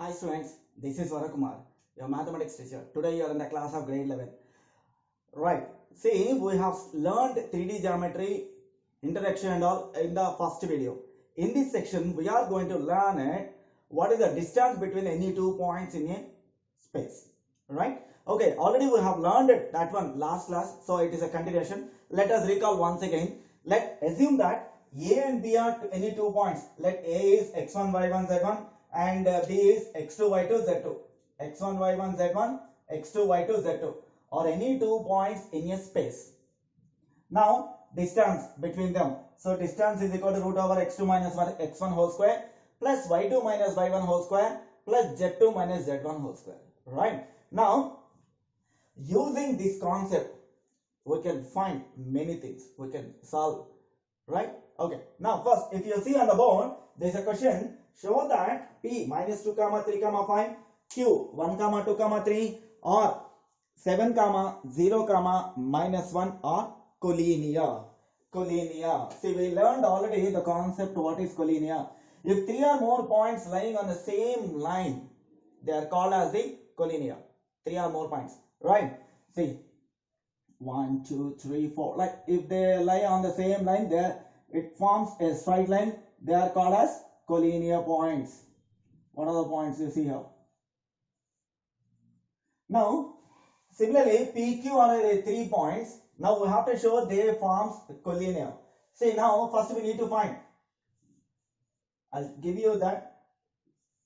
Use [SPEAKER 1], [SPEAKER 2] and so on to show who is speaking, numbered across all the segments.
[SPEAKER 1] Hi students, this is Varakumar, your mathematics teacher. Today you are in the class of grade 11. Right, see we have learned 3D geometry, introduction and all in the first video. In this section we are going to learn what is the distance between any two points in a space. Right, okay, already we have learned that one last class, so it is a continuation. Let us recall once again. Let's assume that A and B are any two points. Let A is x1 y1 z1 and B is x2 y2 z2. x1 y1 z1, x2 y2 z2, or any two points in a space. Now distance between them. So distance is equal to root over x2 minus x1 whole square plus y2 minus y1 whole square plus z2 minus z1 whole square. Right. Now using this concept we can find many things. We can solve. Right. Okay. Now first, if you see on the board, there is a question. Show that P minus 2 comma 3 comma 5, Q 1 comma 2 comma 3 or 7 comma 0 comma minus 1 are collinear. Collinear. See, we learned already the concept what is collinear. If three or more points lying on the same line, they are called as the collinear. Three or more points. Right. See, 1, 2, 3, 4. Like if they lie on the same line, there it forms a straight line. They are called as collinear points. What are the points you see here? Now, similarly, PQ are the 3 points. Now we have to show they forms collinear. See, now first we need to find. I'll give you that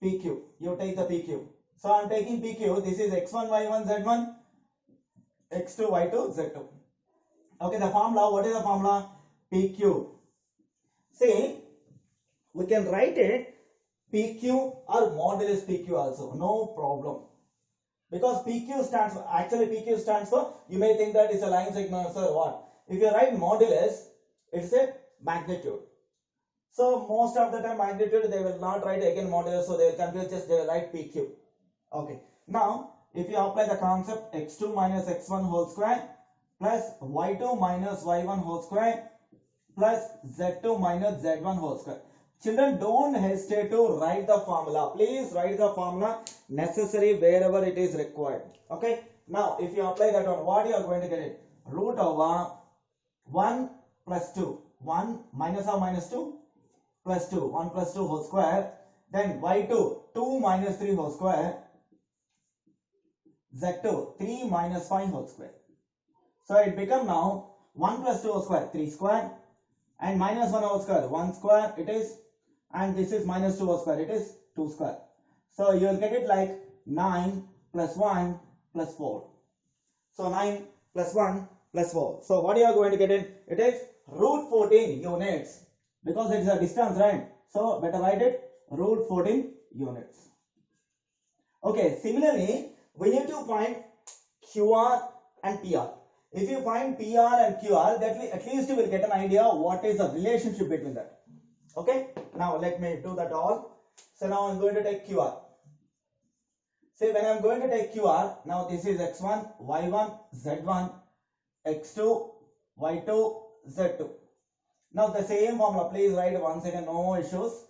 [SPEAKER 1] PQ. You take the PQ. So I'm taking PQ. This is x1, y1, z1, x2, y2, z2. Okay, the formula. What is the formula? PQ. See, we can write it PQ or modulus PQ also, no problem. Because PQ stands for, actually PQ stands for, you may think that it's a line segment or what. If you write modulus, it's a magnitude. So most of the time magnitude they will not write again modulus, so they will confuse, just they will write PQ. Okay. Now, if you apply the concept x2 minus x1 whole square plus y2 minus y1 whole square plus z2 minus z1 whole square. Children, don't hesitate to write the formula. Please write the formula necessary wherever it is required. Okay. Now, if you apply that one, what you are going to get it? Root over 1 plus 2. 1 minus or minus 2 plus 2. 1 plus 2 whole square. Then y2, 2 minus 3 whole square. z2, 3 minus 5 whole square. So, it become now 1 plus 2 whole square, 3 square. And minus 1 whole square, 1 square it is, and this is minus 2 whole square, it is 2 square. So you will get it like 9 plus 1 plus 4. So 9 plus 1 plus 4. So what you are going to get it? It is root 14 units, because it is a distance, right? So better write it root 14 units. Okay, similarly we need to find QR and PR. If you find PR and QR, that at least you will get an idea what is the relationship between that. Okay. Now let me do that all. So now I'm going to take QR. See, when I'm going to take QR, now this is x1, y1, z1, x2, y2, z2. Now the same formula, please write once again, no issues.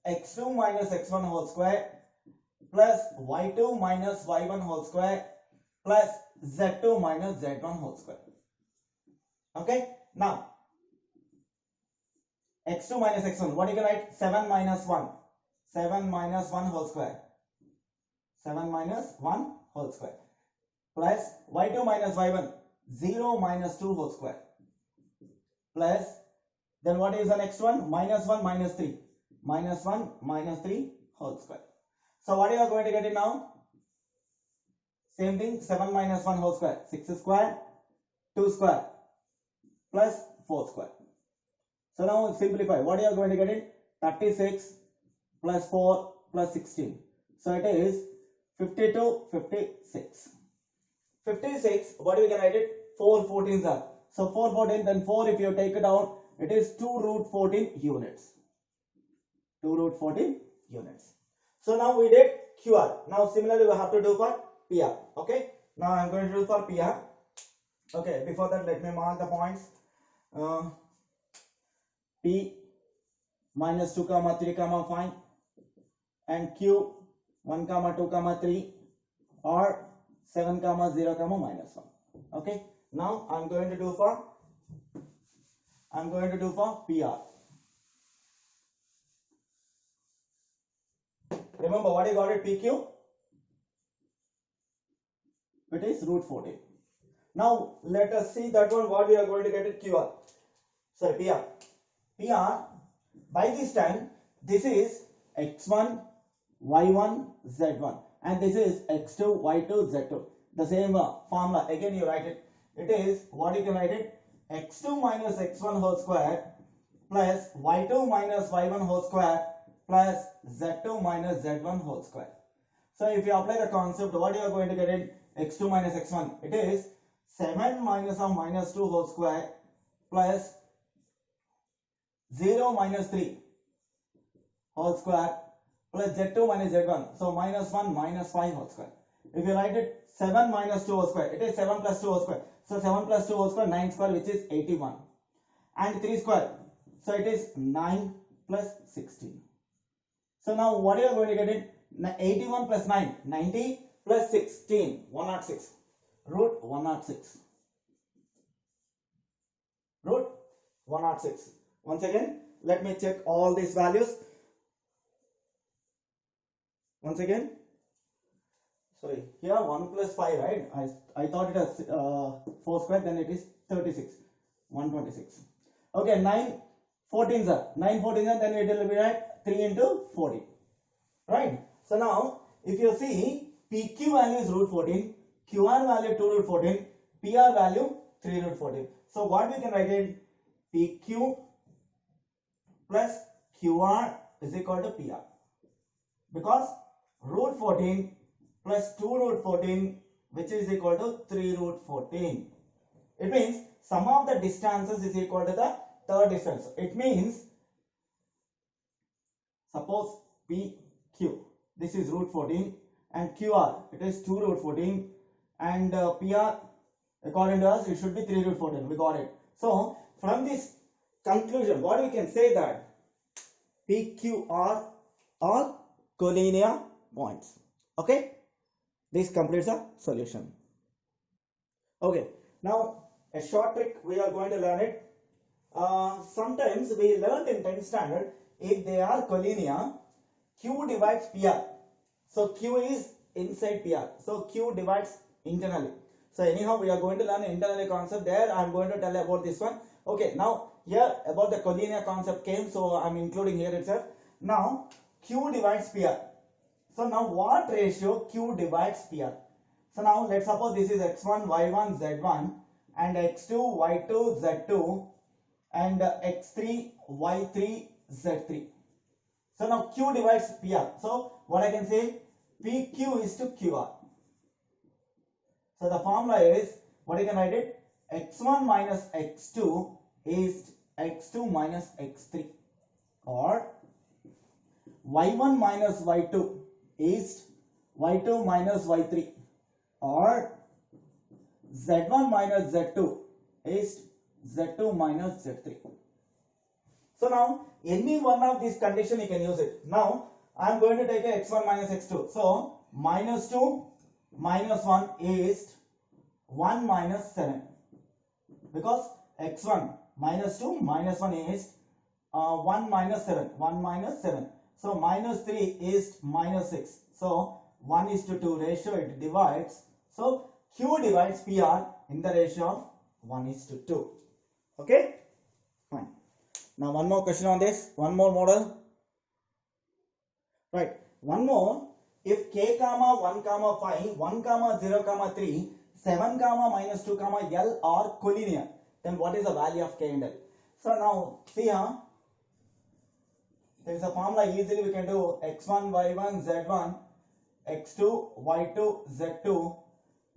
[SPEAKER 1] x2 minus x1 whole square plus y2 minus y1 whole square plus z2 minus z1 whole square. Okay. Now x2 minus x1, what you can write? 7 minus 1. 7 minus 1 whole square. 7 minus 1 whole square. Plus y2 minus y1. 0 minus 2 whole square. Plus, then what is the next one? Minus 1 minus 3. Minus 1 minus 3 whole square. So what you are going to get it now? Same thing, 7 minus 1 whole square. 6 square, 2 square, plus 4 square. So now simplify. What you are going to get it? 36 plus 4 plus 16. So it is 52, 56. 56, what we can write it? 4 14s are. So 4 14, then 4 if you take it out, it is 2 root 14 units. 2 root 14 units. So now we did QR. Now similarly we have to do for PR. Okay. Now I am going to do for PR. Okay. Before that, let me mark the points. P minus 2 comma 3 comma 5 and Q 1 comma 2 comma 3 or 7 comma 0 comma minus 1. Okay, now I'm going to do for PR. Remember what I got it, PQ? It is root 14. Now let us see that one what we are going to get it QR. Sorry, PR. PR, by this time, this is x1, y1, z1 and this is x2, y2, z2. The same formula, again you write it. It is, what you can write it, x2 minus x1 whole square plus y2 minus y1 whole square plus z2 minus z1 whole square. So if you apply the concept, what you are going to get it, x2 minus x1, it is 7 minus of minus 2 whole square plus 0 minus 3 whole square plus z2 minus z1. So minus 1 minus 5 whole square. If you write it 7 minus 2 whole square, it is 7 plus 2 whole square. So 7 plus 2 whole square, 9 square, which is 81. And 3 square. So it is 9 plus 16. So now what are you going to get it? 81 plus 9, 90 plus 16, 106. Root 106. Root 106. Once again, let me check all these values. Once again, sorry, here 1 plus 5, right? I thought it was 4 square, then it is 36, 126. Okay, 9 14s are, 9 14s are, then it will be at 3 into 40, right? So now, if you see, PQ value is root 14, QR value 2 root 14, PR value 3 root 14. So what we can write it, PQ plus QR is equal to PR, because root 14 plus 2 root 14, which is equal to 3 root 14. It means sum of the distances is equal to the third distance. It means, suppose PQ, this is root 14, and QR, it is 2 root 14, and PR, according to us, it should be 3 root 14. We got it. So from this conclusion, what we can say that PQR are collinear points. Okay, this completes the solution. Okay, now a short trick, we are going to learn it. Sometimes we learned in 10th standard, if they are collinear, Q divides PR. So Q is inside PR. So Q divides internally. So anyhow, we are going to learn internally concept there. I am going to tell about this one. Okay, now here about the collinear concept came, so I am including here itself. Now Q divides PR. So now what ratio Q divides PR? So now let's suppose this is x1, y1, z1 and x2, y2, z2 and x3, y3, z3. So now Q divides PR. So what I can say, PQ is to QR. So the formula is, what you can write it, x1 minus x2 is x2 minus x3, or y1 minus y2 is y2 minus y3, or z1 minus z2 is z2 minus z3. So now any one of these condition you can use it. Now I am going to take a x1 minus x2. So minus 2 minus 1 is 1 minus 7, because x1 minus 2 minus 1 is 1 minus 7, 1 minus 7. So minus 3 is minus 6. So 1 is to 2 ratio, it divides. So Q divides PR in the ratio of 1 is to 2. Okay, fine. Now one more question on this, one more model. Right, one more. If k comma 1 comma 5, 1 comma 0 comma 3, 7 comma minus 2 comma L are collinear, then what is the value of k and L? So now see here, there is a formula, easily we can do x1, y1, z1, x2, y2, z2,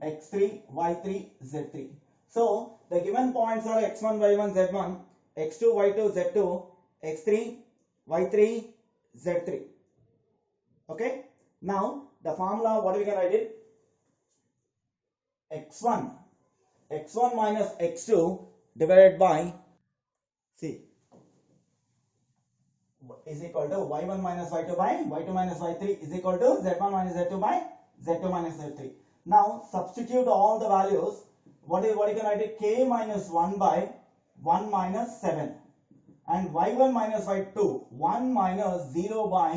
[SPEAKER 1] x3, y3, z3. So the given points are x1, y1, z1, x2, y2, z2, x3, y3, z3. Okay, now the formula, what we can write it, x1 minus x2 divided by, see, is equal to y1 minus y2 by y2 minus y3 is equal to z1 minus z2 by z2 minus z3. Now substitute all the values. What you can write it? K minus 1 by 1 minus 7 and y1 minus y2 1 minus 0 by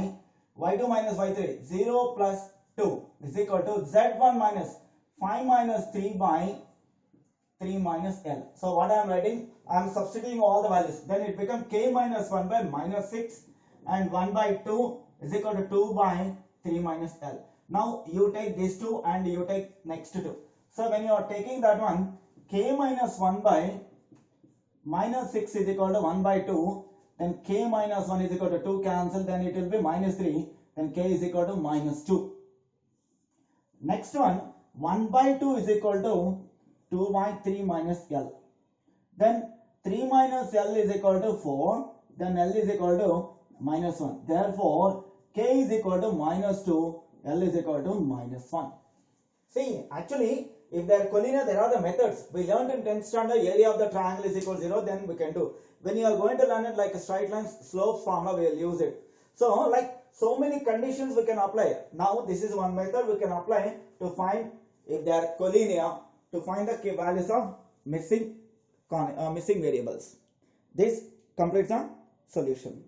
[SPEAKER 1] y2 minus y3 0 plus 2 is equal to z1 minus 5 minus 3 by 3 minus L. So what I am writing, I am substituting all the values. Then it becomes K minus 1 by minus 6 and 1 by 2 is equal to 2 by 3 minus L. Now you take these two and you take next two. So when you are taking that one, K minus 1 by minus 6 is equal to 1 by 2, then K minus 1 is equal to 2 cancel, then it will be minus 3, then K is equal to minus 2. Next one, 1 by 2 is equal to 2 by 3 minus L. Then 3 minus L is equal to 4, then L is equal to minus 1. Therefore, K is equal to minus 2, L is equal to minus 1. See, actually, if they are collinear, there are the methods. We learned in 10th standard, area of the triangle is equal to 0, then we can do. When you are going to learn it like a straight line slopes formula, we will use it. So, like so many conditions we can apply. Now, this is one method we can apply to find if they are collinear, to find the values of missing variables. This completes the solution.